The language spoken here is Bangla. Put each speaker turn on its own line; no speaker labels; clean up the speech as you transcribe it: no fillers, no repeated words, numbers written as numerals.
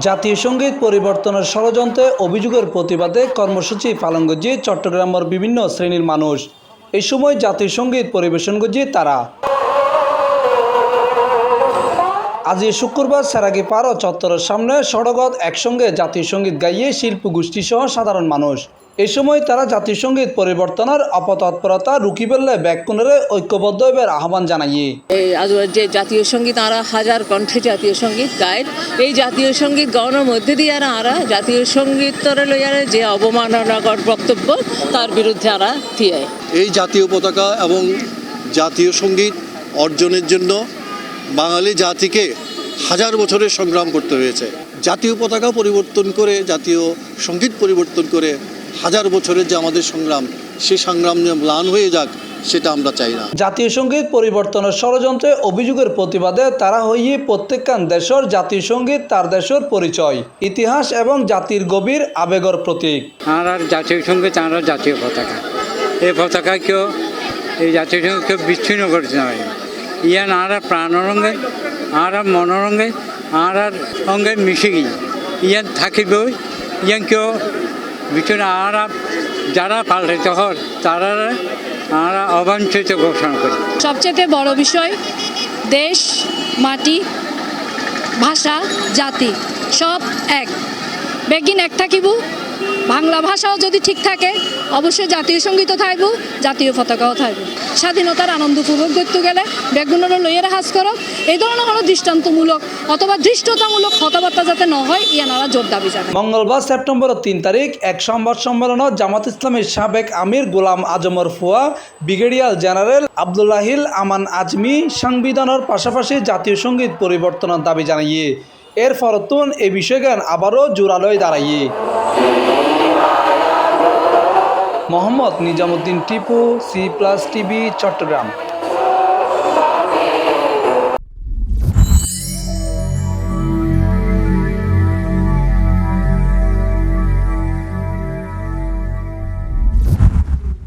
জাতীয় সঙ্গীত পরিবর্তনের ষড়যন্ত্রে অভিযোগের প্রতিবাদে কর্মসূচি পালন করছে চট্টগ্রামের বিভিন্ন শ্রেণীর মানুষ। এই সময় জাতীয় সঙ্গীত পরিবেশন করছে তারা। আজ শুক্রবার সেরাগি পার চত্বরের সামনে সড়কত একসঙ্গে জাতীয় সঙ্গীত গাইয়ে শিল্প গোষ্ঠী সহ সাধারণ মানুষ। এই সময় তারা জাতীয় সঙ্গীত পরিবর্তনের অপতৎপরতা রুকি বেললে ব্যাকুণের ঐক্যবদ্ধ হবার আহ্বান জানাইয়ে
যে জাতীয় সঙ্গীত আরা হাজার কণ্ঠে জাতীয় সঙ্গীত গায়ের এই জাতীয় সঙ্গীত গাওয়ানোর মধ্যে দিয়ে আরা জাতীয় সঙ্গীত লইয়ার যে অবমাননাকর বক্তব্য তার বিরুদ্ধে আরা থিয়ে
এই জাতীয় পতাকা এবং জাতীয় সঙ্গীত অর্জনের জন্য বাঙালি জাতিকে হাজার বছরের সংগ্রাম করতে হয়েছে। জাতীয় পতাকা পরিবর্তন করে জাতীয় সঙ্গীত পরিবর্তন করে হাজার বছরের যে আমাদের সংগ্রাম, সে সংগ্রাম যে ম্লান হয়ে যাক সেটা আমরা চাই না।
জাতীয় সঙ্গীত পরিবর্তনের ষড়যন্ত্রে অভিযোগের প্রতিবাদে তারা হইয়ে প্রত্যেকখান দেশের জাতীয় সঙ্গীত তার দেশের পরিচয়, ইতিহাস এবং জাতির গভীর আবেগের প্রতীক।
আর জাতীয় সঙ্গীত আর জাতীয় পতাকা, এই পতাকা কেউ এই জাতীয় সঙ্গীত কেউ বিচ্ছিন্ন করতে পারে। ইয়ান আর প্রাণরঙ্গে আর মনোরঙ্গে আর সঙ্গে মিশে গিয়ে ইয়ান থাকিবই, ইয়ান কেউ বিচ্ছিন্ন আর যারা পাল্টাইতে হয় তারা আর অবাঞ্ছিত ঘোষণা করে।
সবচেয়ে বড় বিষয় দেশ, মাটি, ভাষা, জাতি সব এক বেগিন এক থাকিব। বাংলা ভাষাও যদি ঠিক থাকে অবশ্যই জাতীয় সঙ্গীতও থাকব, জাতীয় পতাকাও থাকব। স্বাধীনতার আনন্দ উপভোগ করতে গেলে বেগুনের লইয়ের হাজ করক এই ধরনের কোনো দৃষ্টান্তমূলক অথবা ধৃষ্টতামূলক কথাবার্তা যাতে ন হয় ইয়ানারা জোর দাবি জানায়।
মঙ্গলবার সেপ্টেম্বরের 3 তারিখ এক সংবাদ সম্মেলনত জামাত ইসলামের সাবেক আমির গোলাম আজমর ফুয়া, ব্রিগেডিয়ার জেনারেল আবদুল্লাহিল আমান আজমি সংবিধানের পাশাপাশি জাতীয় সঙ্গীত পরিবর্তনের দাবি জানাইয়ে এর ফরতুন এই বিষয়গান আবারও জোরালোয় দাঁড়াইয়ে। Mohammad Nizamuddin Tipu, C+ TV, Chittagong.